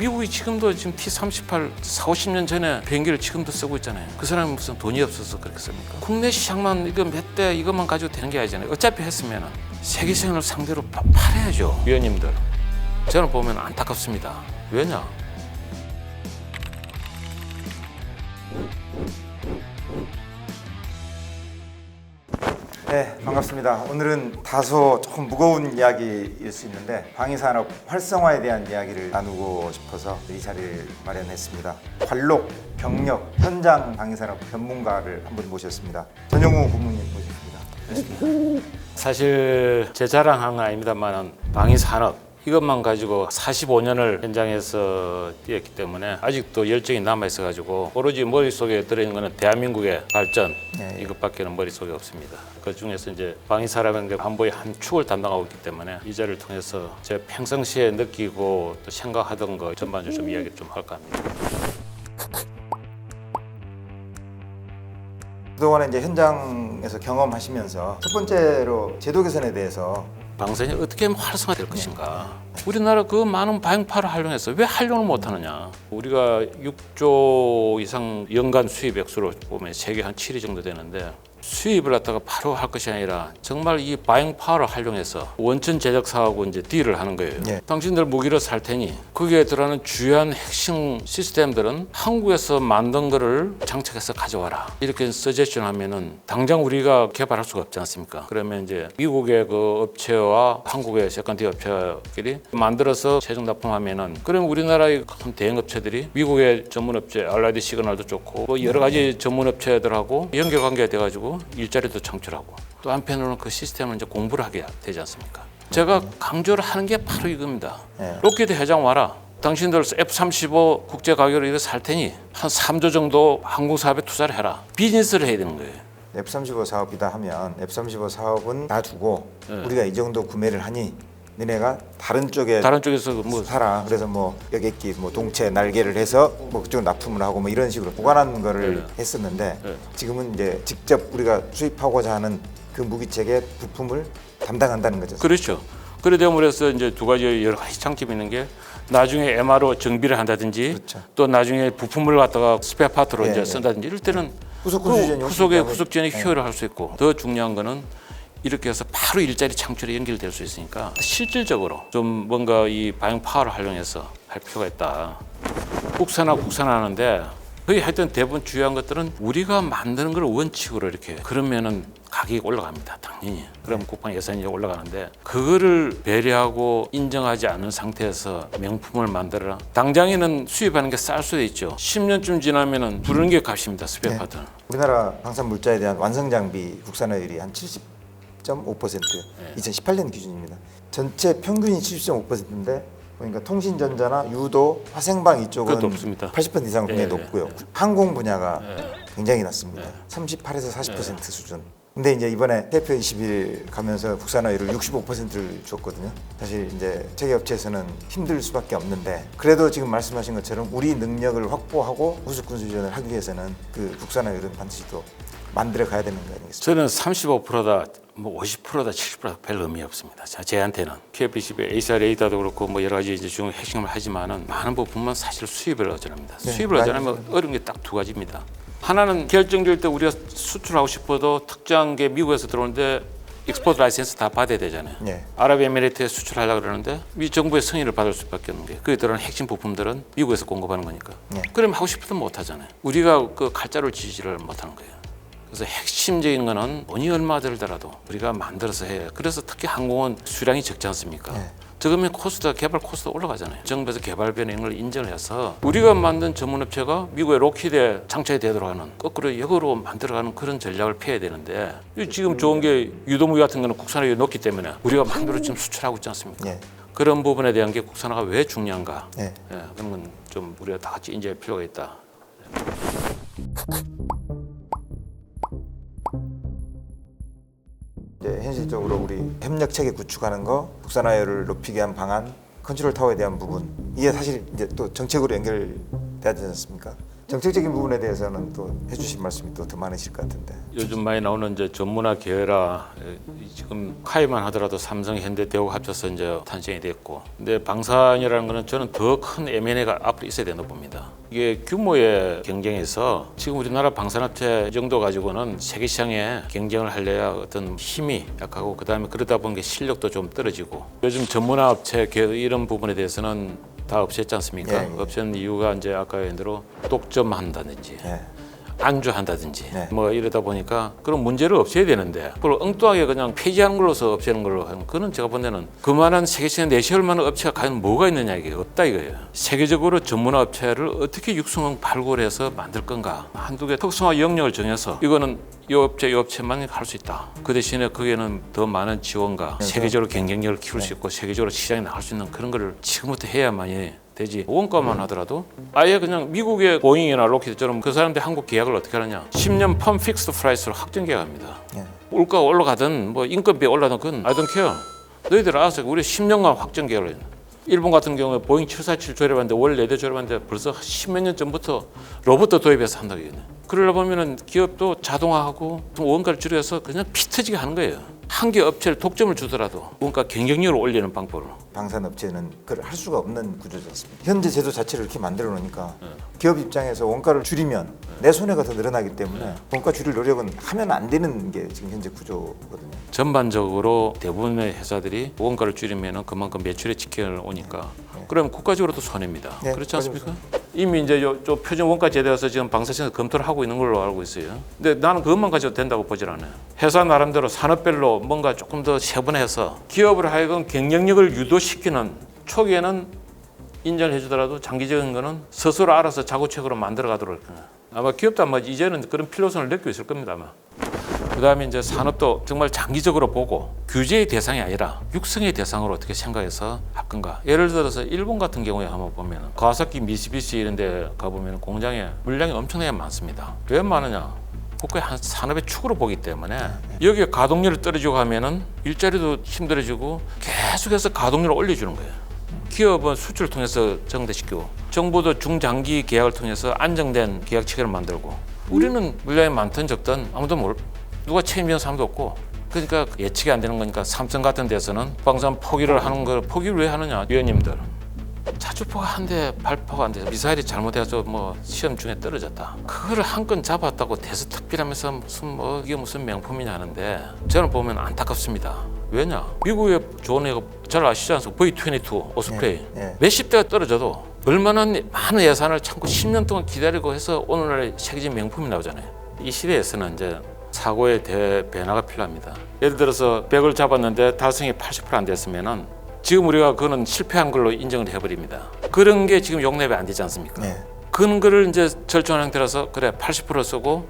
미국이 지금도 지금 T-38 40-50년 전에 비행기를 지금도 쓰고 있잖아요. 그 사람이 무슨 돈이 없어서 그렇게 씁니까? 국내 시장만 이거 몇 대 이것만 가지고 되는 게 아니잖아요. 어차피 했으면 세계선을 상대로 팔아야죠. 위원님들, 저는 보면 안타깝습니다. 왜냐? 네, 반갑습니다. 오늘은 다소 조금 무거운 이야기일 수 있는데 방위산업 활성화에 대한 이야기를 나누고 싶어서 이 자리를 마련했습니다. 관록, 경력, 현장 방위산업 전문가를 한 분 모셨습니다. 전영우 고문님 모셨습니다. 사실 제 자랑한 건 아닙니다만 방위산업 이것만 가지고 45년을 현장에서 뛰었기 때문에 아직도 열정이 남아있어가지고 오로지 머릿속에 들어있는 거는 대한민국의 발전 이것밖에는 머릿속에 없습니다. 그 중에서 이제 방위산업의 안보의 한 축을 담당하고 있기 때문에 이 자리를 통해서 제 평상시에 느끼고 또 생각하던 거 전반적으로 좀 이야기를 좀 할까 합니다. 그동안에 이제 현장에서 경험하시면서 첫 번째로 제도 개선에 대해서 방산이 어떻게 하면 활성화될 것인가. 우리나라 그 많은 방파를 활용해서 왜 활용을 못하느냐. 우리가 6조 이상 연간 수입 액수로 보면 세계 한 7위 정도 되는데 수입을 갖다가 바로 할 것이 아니라 정말 이 바잉파워를 활용해서 원천 제작 사하고 이제 딜을 하는 거예요. 당신들 무기를 살 테니 거기에 들어가는 주요한 핵심 시스템들은 한국에서 만든 거를 장착해서 가져와라. 이렇게 서제션 하면은 당장 우리가 개발할 수가 없지 않습니까? 그러면 이제 미국의 그 업체와 한국의 세컨드 업체끼리 만들어서 최종 납품하면은 그러면 우리나라의 큰 대형 업체들이 미국의 전문 업체 알라이드 시그널도 좋고 뭐 여러 가지 전문 업체들하고 연결 관계가 돼가지고 일자리도 창출하고 또 한편으로는 그 시스템을 이제 공부를 하게 되지 않습니까? 제가 강조를 하는 게 바로 이겁니다. 록히드 회장 와라. 당신들 F-35 국제 가격으로 이거 살 테니 한 3조 정도 항공 사업에 투자를 해라. 비즈니스를 해야 되는 거예요. F-35 사업이다 하면 F-35 사업은 놔두고 우리가 이 정도 구매를 하니 너네가 다른 쪽에서 뭐 사라. 그래서 뭐 여객기, 뭐 동체, 날개를 해서 뭐 그쪽 납품을 하고 뭐 이런 식으로 보관하는 거를 했었는데 지금은 이제 직접 우리가 수입하고자 하는 그 무기체계 부품을 담당한다는 거죠. 그렇죠. 그러다 그래서 이제 두 가지 여러 가지 장점이 있는 게 나중에 MRO 정비를 한다든지 또 나중에 부품을 갖다가 스페어 파트로 이제 쓴다든지 이럴 때는 후속의 후속전의 효율을 할 수 있고 더 중요한 거는 이렇게 해서 바로 일자리 창출에 연결될 수 있으니까 실질적으로 좀 뭔가 이 바잉파워를 활용해서 할 필요가 있다. 국산하는데 거의 하여튼 대부분 중요한 것들은 우리가 만드는 걸 원칙으로 이렇게 그러면은 가격이 올라갑니다. 당연히. 그럼 국방 예산이 올라가는데 그거를 배려하고 인정하지 않은 상태에서 명품을 만들어라. 당장에는 수입하는 게 쌀 수도 있죠. 10년쯤 지나면은 부르는 게 값입니다. 스페어 파트는. 우리나라 방산 물자에 대한 완성 장비 국산화율이 한 70.5%. 2018년 기준입니다. 전체 평균이 70.5%인데 그러니까 통신전자나 유도, 화생방 이쪽은 80% 이상 굉장히 높고요. 항공 분야가 굉장히 낮습니다. 38에서 40% 수준. 근데 이제 이번에 대표 20일 가면서 국산화율을 65%를 줬거든요. 사실 이제 체계업체에서는 힘들 수밖에 없는데 그래도 지금 말씀하신 것처럼 우리 능력을 확보하고 우수군 수준을 하기 위해서는 그 국산화율은 반드시 또 만들어 가야 되는 거 아니겠습니까? 저는 35%다, 뭐 50%다, 70%다 별 의미 없습니다. 제한테는 KF-21 ASR 레이더도 그렇고 뭐 여러 가지 이제 중 핵심을 하지만은 많은 부분만 사실 수입을 어전합니다. 수입을 어전하면 어려운 게 딱 두 가지입니다. 하나는 결정될 때 우리가 수출하고 싶어도 특정한 게 미국에서 들어오는데 익스포트 라이센스 다 받아야 되잖아요. 아랍에미레이트에 수출하려고 그러는데 미 정부의 승인을 받을 수밖에 없는 게 그에 들어가는 핵심 부품들은 미국에서 공급하는 거니까. 그러면 하고 싶어도 못 하잖아요. 우리가 그 칼자루를 지지를 못하는 거예요. 그래서 핵심적인 거는 돈이 얼마 들더라도 우리가 만들어서 해요. 그래서 특히 항공은 수량이 적지 않습니까? 적으면 코스트가 개발 코스트가 올라가잖아요. 정부에서 개발비나 이런 걸 인정을 해서 우리가 만든 전문업체가 미국의 록히드에 장착이 되도록 하는 거꾸로 역으로 만들어가는 그런 전략을 펴야 되는데 지금 좋은 게 유도무기 같은 거는 국산화율이 높기 때문에 우리가 만들어 지금 수출하고 있지 않습니까? 그런 부분에 대한 게 국산화가 왜 중요한가? 그런 건 좀 우리가 다 같이 인지할 필요가 있다. 이제 현실적으로 우리 협력 체계 구축하는 거, 국산화율을 높이게 한 방안, 컨트롤 타워에 대한 부분 이게 사실 이제 또 정책으로 연결돼야 되지 않습니까? 정책적인 부분에 대해서는 또 해주실 말씀이 또 더 많으실 것 같은데. 요즘 많이 나오는 이제 전문화 계열화 지금 카이만 하더라도 삼성, 현대, 대우가 합쳐서 이제 탄생이 됐고, 근데 방산이라는 거는 저는 더 큰 M&A가 앞으로 있어야 된다고 봅니다. 이게 규모의 경쟁에서 지금 우리나라 방산업체 정도 가지고는 세계 시장에 경쟁을 하려야 어떤 힘이 약하고 그다음에 그러다 보니까 실력도 좀 떨어지고 요즘 전문화 업체 이런 부분에 대해서는 다 없앴지 않습니까? 예, 예. 없앤 이유가 이제 아까 얘기한 대로 독점한다든지 예. 안주한다든지 네. 뭐 이러다 보니까 그런 문제를 없애야 되는데 그걸 엉뚱하게 그냥 폐지하는 걸로서 없애는 걸로 하는 그는 제가 본 데는 그만한 세계시장에 내세울 만한 업체가 과연 뭐가 있느냐 이게 없다 이거예요. 세계적으로 전문화 업체를 어떻게 육성 발굴해서 만들 건가 한두 개 특성화 영역을 정해서 이거는 이 업체만 할 수 있다. 그 대신에 거기에는 더 많은 지원과 세계적으로 경쟁력을 키울 수 있고 세계적으로 시장에 나갈 수 있는 그런 거를 지금부터 해야만이 되지. 원가만 하더라도 아예 그냥 미국의 보잉이나 로키드처럼 그 사람들 한국 계약을 어떻게 하느냐 10년 펌 픽스드 프라이스로 확정 계약합니다. 예. 물가가 올라가든 뭐 인건비 올라가든 그건 I don't care. 너희들 알아서 우리 10년간 확정 계약을 했네. 일본 같은 경우에 보잉 747 조립하는데 월 4대 조립하는데 벌써 10몇 년 전부터 로봇도 도입해서 한다고 얘기해. 그러려 보면은 기업도 자동화하고 원가를 줄여서 그냥 피 터지게 하는 거예요. 한 개 업체를 독점을 주더라도 원가 경쟁력을 올리는 방법으로. 방산업체는 그걸 할 수가 없는 구조지 않습니까? 현재 제도 자체를 이렇게 만들어 놓으니까 기업 입장에서 원가를 줄이면 내 손해가 더 늘어나기 때문에 원가 줄일 노력은 하면 안 되는 게 지금 현재 구조거든요. 전반적으로 대부분의 회사들이 원가를 줄이면 그만큼 매출에 직결을 오니까 그러면 국가적으로도 손해입니다. 네, 그렇지 않습니까? 이미 이제 저 표준 원가 제도에서 지금 방사청에서 검토를 하고 있는 걸로 알고 있어요. 근데 나는 그것만 가져도 된다고 보질 않아요. 회사 나름대로 산업별로 뭔가 조금 더 세분해서 기업을 하여금 경쟁력을 유도시키는 초기에는 인정을 해주더라도 장기적인 거는 스스로 알아서 자구책으로 만들어가도록 할 거예요. 아마 기업도 아마 이제는 그런 필요성을 느끼고 있을 겁니다. 아마. 그다음에 이제 산업도 정말 장기적으로 보고 규제의 대상이 아니라 육성의 대상으로 어떻게 생각해서 할 건가. 예를 들어서 일본 같은 경우에 한번 보면 가와사키 미쓰비시 이런 데 가보면 공장에 물량이 엄청나게 많습니다. 왜 많으냐? 국가의 한 산업의 축으로 보기 때문에 여기에 가동률이 떨어지고 하면은 일자리도 힘들어지고 계속해서 가동률을 올려주는 거예요. 기업은 수출을 통해서 정대시키고 정부도 중장기 계약을 통해서 안정된 계약 체계를 만들고 우리는 물량이 많든 적든 아무도 누가 책임지는 사람도 없고 그러니까 예측이 안 되는 거니까 삼성 같은 데서는 방산 포기를 하는 걸 포기를 왜 하느냐 위원님들 자주포가 한 대 발포가 안 돼서 미사일이 잘못해서 뭐 시험 중에 떨어졌다 그거를 한 건 잡았다고 대서특필하면서 이게 무슨 명품이냐 하는데 저는 보면 안타깝습니다. 왜냐 미국의 좋은 애가 잘 아시지 않습니까? V-22 오스프레이 몇십 대가 떨어져도 얼마나 많은 예산을 참고 10년 동안 기다리고 해서 오늘날 세계적인 명품이 나오잖아요. 이 시대에서는 이제 사고의 대변화가 필요합니다. 예를 들어서 100을 잡았는데 달성이 80% 안 됐으면은 지금 우리가 그거는 실패한 걸로 인정을 해버립니다. 그런 게 지금 용납이 안 되지 않습니까? 네. 그런 거를 이제 절충하는 형태라서 그래 80% 쓰고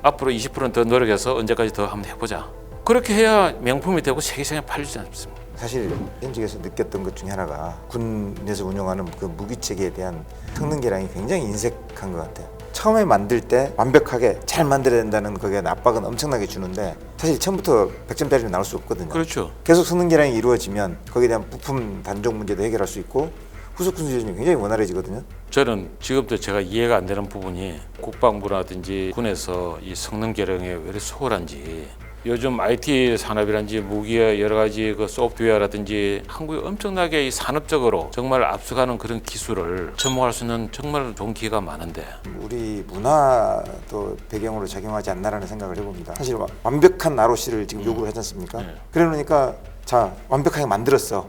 앞으로 20%는 더 노력해서 언제까지 더 한번 해보자. 그렇게 해야 명품이 되고 세계시장에 팔리지 않습니까? 사실 현직에서 느꼈던 것 중에 하나가 군에서 운영하는 그 무기 체계에 대한 성능 개량이 굉장히 인색한 것 같아요. 처음에 만들 때 완벽하게 잘 만들어야 된다는 거기에 압박은 엄청나게 주는데 사실 처음부터 100점짜리는 나올 수 없거든요. 그렇죠. 계속 성능 개량이 이루어지면 거기에 대한 부품 단종 문제도 해결할 수 있고 후속 순수율이 굉장히 원활해지거든요. 저는 지금도 제가 이해가 안 되는 부분이 국방부라든지 군에서 이 성능 개량에 왜 이렇게 소홀한지 요즘 IT 산업이라든지 무기의 여러 가지 그 소프트웨어라든지 한국이 엄청나게 이 산업적으로 정말 앞서가는 그런 기술을 접목할 수 있는 정말 좋은 기회가 많은데 우리 문화도 배경으로 작용하지 않나라는 생각을 해봅니다. 사실 완벽한 ROC를 지금 요구를 하지 않습니까? 그러니까 자 완벽하게 만들었어.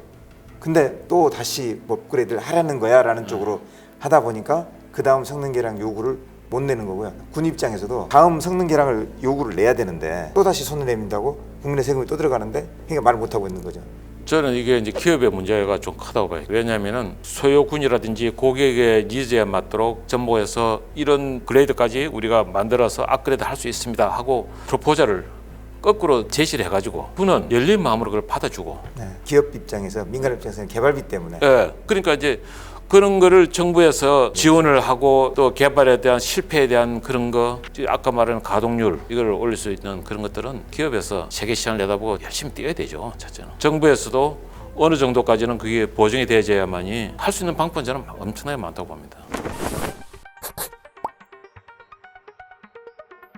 근데 또 다시 뭐 업그레이드를 하라는 거야 라는 쪽으로 하다 보니까 그 다음 성능 개량 요구를 못 내는 거고요. 군 입장에서도 다음 성능 개량을 요구를 내야 되는데 또 다시 손을 내민다고 국민의 세금이 또 들어가는데 그러니까 말을 못 하고 있는 거죠. 저는 이게 이제 기업의 문제가 좀 크다고 봐요. 왜냐하면은 소요군이라든지 고객의 니즈에 맞도록 접목해서 이런 그레이드까지 우리가 만들어서 업그레이드 할 수 있습니다 하고 프로포저를 거꾸로 제시를 해가지고 군은 열린 마음으로 그걸 받아주고 기업 입장에서 민간 입장에서는 개발비 때문에 그러니까 이제 그런 거를 정부에서 지원을 하고 또 개발에 대한 실패에 대한 그런 거 아까 말하는 가동률 이걸 올릴 수 있는 그런 것들은 기업에서 세계 시장을 내다보고 열심히 뛰어야 되죠. 첫째는 정부에서도 어느 정도까지는 그게 보증이 되어야만이 할 수 있는 방법은 저는 엄청나게 많다고 봅니다.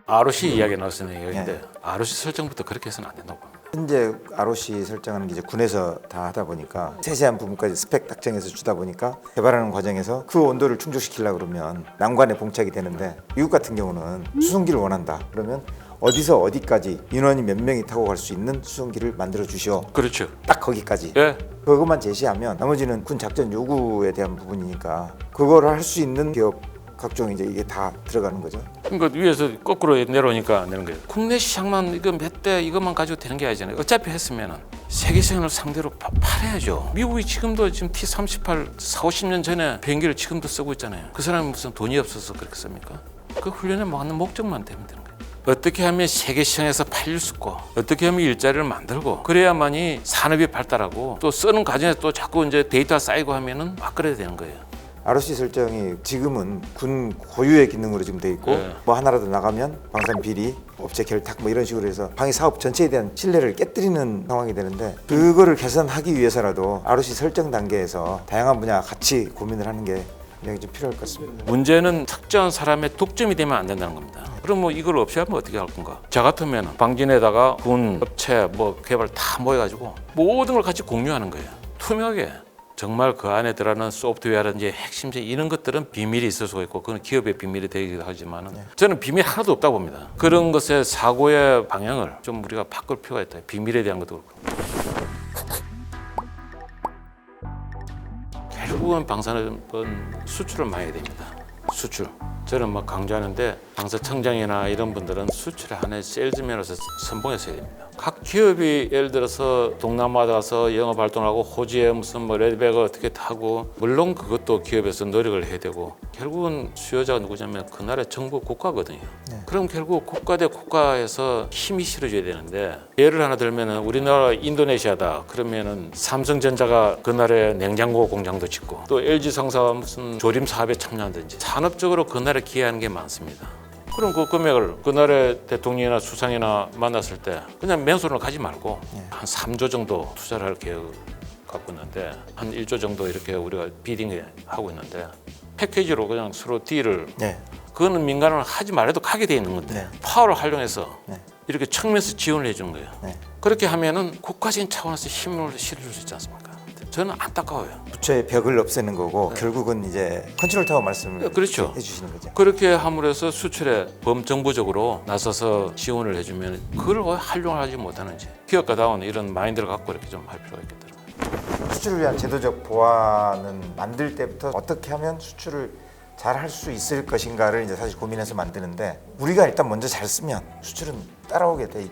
ROC 이야기 나왔으면 얘기인데 ROC 설정부터 그렇게 해서는 안 된다고 봅니다. 현재 ROC 설정하는 게 이제 군에서 다 하다 보니까 세세한 부분까지 스펙 딱정해서 주다 보니까 개발하는 과정에서 그 온도를 충족시키려고 그러면 난관에 봉착이 되는데 미국 같은 경우는 수송기를 원한다. 그러면 어디서 어디까지 인원이 몇 명이 타고 갈 수 있는 수송기를 만들어 주시오. 그렇죠. 딱 거기까지. 예. 그것만 제시하면 나머지는 군 작전 요구에 대한 부분이니까 그거를 할 수 있는 기업 각종 이제 이게 다 들어가는 거죠. 그러니까 위에서 거꾸로 내려오니까 안 되는 거예요. 국내 시장만 이거 몇 대 이것만 가지고 되는 게 아니잖아요. 어차피 했으면은 세계 시장을 상대로 팔아야죠. 미국이 지금도 지금 T-38 40-50년 전에 비행기를 지금도 쓰고 있잖아요. 그 사람이 무슨 돈이 없어서 그렇게 씁니까? 그 훈련에 맞는 목적만 되면 되는 거예요. 어떻게 하면 세계 시장에서 팔릴 수 있고 어떻게 하면 일자리를 만들고 그래야만이 산업이 발달하고 또 쓰는 과정에서 또 자꾸 이제 데이터가 쌓이고 하면은 막 그래야 되는 거예요. ROC 설정이 지금은 군 고유의 기능으로 지금 돼 있고 네. 뭐 하나라도 나가면 방산 비리, 업체 결탁 뭐 이런 식으로 해서 방위 사업 전체에 대한 신뢰를 깨뜨리는 상황이 되는데 그거를 개선하기 위해서라도 ROC 설정 단계에서 다양한 분야 같이 고민을 하는 게 굉장히 좀 필요할 것 같습니다. 문제는 특정한 사람의 독점이 되면 안 된다는 겁니다. 그럼 뭐 이걸 없이 하면 어떻게 할 건가? 저 같으면 방진에다가 군, 업체, 뭐 개발 다 모여가지고 모든 걸 같이 공유하는 거예요. 투명하게. 정말 그 안에 들어가는 소프트웨어라든지 핵심적 이런 것들은 비밀이 있을 수가 있고 그건 기업의 비밀이 되기도 하지만 저는 비밀 하나도 없다고 봅니다. 그런 것의 사고의 방향을 좀 우리가 바꿀 필요가 있다. 비밀에 대한 것도 그렇고. 결국은 방산은 수출을 많이 해야 됩니다. 수출. 저는 막 강조하는데 방사청장이나 이런 분들은 수출의 하나의 세일즈맨으로서 선봉했어야 됩니다. 각 기업이 예를 들어서 동남아 가서 영업 활동하고 호주에 무슨 뭐 레드백을 어떻게 타고 물론 그것도 기업에서 노력을 해야 되고 결국은 수요자가 누구냐면 그 나라의 정부 국가거든요. 그럼 결국 국가 대 국가에서 힘이 실어줘야 되는데 예를 하나 들면은 우리나라 인도네시아다 그러면은 삼성전자가 그 나라에 냉장고 공장도 짓고 또 LG상사가 무슨 조림 사업에 참여하든지 산업적으로 그 나라에 기여하는 게 많습니다. 그럼 그 금액을 그날의 대통령이나 수상이나 만났을 때 그냥 맨손으로 가지 말고 한 3조 정도 투자를 할 계획을 갖고 있는데 한 1조 정도 이렇게 우리가 비딩 하고 있는데 패키지로 그냥 서로 딜을 그거는 민간을 하지 말아도 가게 돼 있는 건데 파워를 활용해서 이렇게 측면에서 지원을 해주는 거예요. 그렇게 하면은 국가적인 차원에서 힘을 실어줄 수 있지 않습니까? 저는 안타까워요. 부처의 벽을 없애는 거고 결국은 이제 컨트롤 타워 말씀을 그렇죠. 해주시는 거죠. 그렇게 함으로 해서 수출에 범정부적으로 나서서 지원을 해주면 그걸 왜 활용을 하지 못하는지 기업가다운 이런 마인드를 갖고 이렇게 좀 할 필요가 있겠더라고요. 수출을 위한 제도적 보완은 만들 때부터 어떻게 하면 수출을 잘 할 수 있을 것인가를 이제 사실 고민해서 만드는데 우리가 일단 먼저 잘 쓰면 수출은 따라오게 돼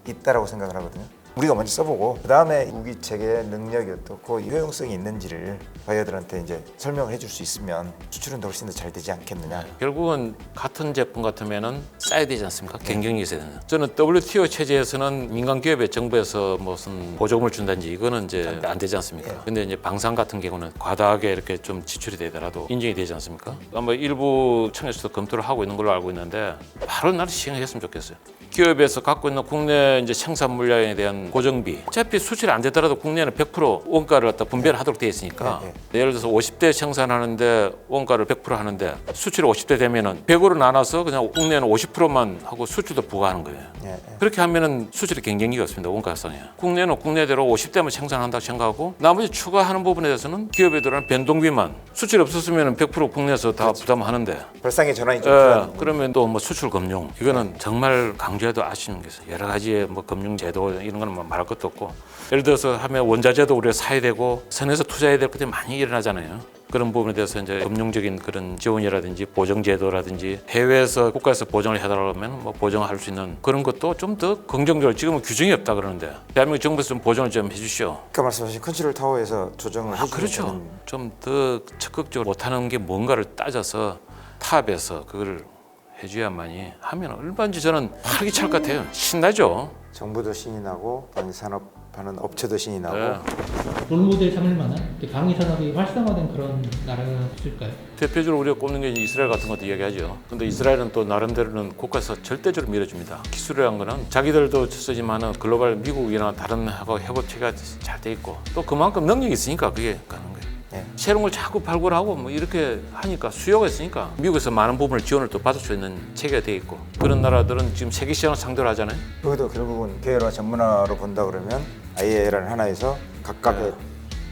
있다라고 생각을 하거든요. 우리가 먼저 써보고 그 다음에 무기 체계의 능력이 어떻고 효용성이 있는지를 바이어들한테 이제 설명을 해줄 수 있으면 수출은 훨씬 더 잘 되지 않겠느냐. 결국은 같은 제품 같으면은 싸야 되지 않습니까? 경쟁력이 있어야 되는. 저는 WTO 체제에서는 민간 기업에 정부에서 무슨 보조금을 준다든지 이거는 이제 안 되지 않습니까? 근데 이제 방산 같은 경우는 과다하게 이렇게 좀 지출이 되더라도 인정이 되지 않습니까? 아마 일부 청에서도 검토를 하고 있는 걸로 알고 있는데 바로 나를 시행했으면 좋겠어요. 기업에서 갖고 있는 국내 이제 생산 물량에 대한 고정비 어차피 수출이 안 되더라도 국내는 100% 원가를 갖다 분배를 하도록 되어 있으니까 예를 들어서 50대 생산하는데 원가를 100% 하는데 수출이 50대 되면은 100으로 나눠서 그냥 국내는 50%만 하고 수출도 부과하는 거예요. 그렇게 하면은 수출이 경쟁력이 없습니다. 원가성에. 국내는 국내대로 50대만 생산한다고 생각하고 나머지 추가하는 부분에 대해서는 기업에 들어가는 변동비만 수출이 없었으면은 100% 국내에서 다 부담하는데 발상의 전환이 좀 필요한 그러면 또 뭐 수출 금융 이거는 정말 강조해도 아쉬운 게 있어요. 여러 가지의 뭐 금융 제도 이런 거는 뭐 말할 것도 없고 예를 들어서 하면 원자재도 우리가 사야 되고 선에서 투자해야 될 것들이 많이 일어나잖아요. 그런 부분에 대해서 이제 금융적인 그런 지원이라든지 보정 제도라든지 해외에서 국가에서 보정을 해달라면 뭐 보정할 수 있는 그런 것도 좀 더 긍정적으로 지금은 규정이 없다 그러는데 대한민국 정부에서 좀 보정을 좀 해주시오. 아까 말씀하신 컨트롤 타워에서 조정을 해주는 그렇죠. 좀 더 적극적으로 못하는 게 뭔가를 따져서 탑에서 그걸 해줘야만이 하면 얼마든지 저는 활기찰 것 같아요. 신나죠. 정부도 신이 나고 방위산업하는 업체도 신이 나고 롤모델 삼을 만한 방위 산업이 활성화된 그런 나라가 있을까요? 대표적으로 우리가 꼽는 게 이스라엘 같은 것도 이야기하죠. 근데 이스라엘은 또 나름대로는 국가에서 절대적으로 밀어줍니다. 기술이란 거는 자기들도 쓰지만은 글로벌 미국이나 다른 하고 협업체가 잘 돼 있고 또 그만큼 능력이 있으니까 그게 가는 거예요. 예. 새로운 걸 자꾸 발굴하고 뭐 이렇게 하니까 수요가 있으니까 미국에서 많은 부분을 지원을 또 받을 수 있는 체계가 돼 있고 그런 나라들은 지금 세계 시장을 상대로 하잖아요. 여기도 결국은 계열화 전문화로 본다 그러면 IA라는 하나에서 각각의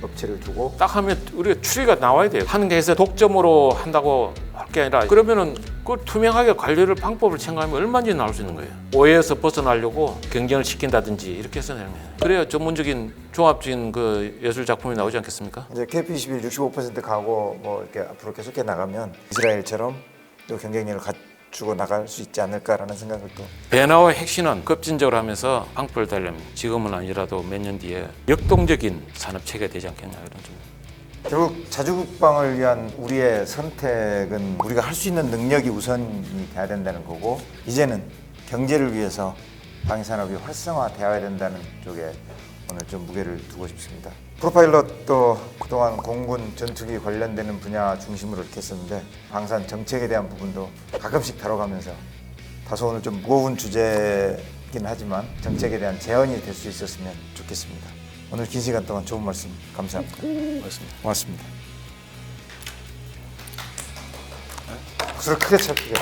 업체를 두고 딱 하면 우리가 추리가 나와야 돼요. 한 개에서 독점으로 한다고 할 게 아니라 그러면은 그 투명하게 관리를 방법을 생각하면 얼마든지 나올 수 있는 거예요. 오해에서 벗어나려고 경쟁을 시킨다든지 이렇게 해서 되는 거예요. 그래야 전문적인 종합적인 그 예술 작품이 나오지 않겠습니까? 이제 KP21 65% 가고 뭐 이렇게 앞으로 계속해 나가면 이스라엘처럼 또 경쟁력을 갖추고 나갈 수 있지 않을까라는 생각을 또 배나와 핵심은 급진적으로 하면서 방법을 달려면 지금은 아니라도 몇 년 뒤에 역동적인 산업 체계가 되지 않겠냐 이런 좀. 결국 자주국방을 위한 우리의 선택은 우리가 할 수 있는 능력이 우선이 돼야 된다는 거고 이제는 경제를 위해서 방위산업이 활성화되어야 된다는 쪽에 오늘 좀 무게를 두고 싶습니다. 프로파일럿도 그동안 공군 전투기 관련되는 분야 중심으로 이렇게 했었는데 방산 정책에 대한 부분도 가끔씩 다뤄가면서 다소 오늘 좀 무거운 주제이긴 하지만 정책에 대한 재현이 될 수 있었으면 좋겠습니다. 오늘 긴 시간 동안 좋은 말씀 감사합니다. 고맙습니다. 박수를 크게 쳐 크게.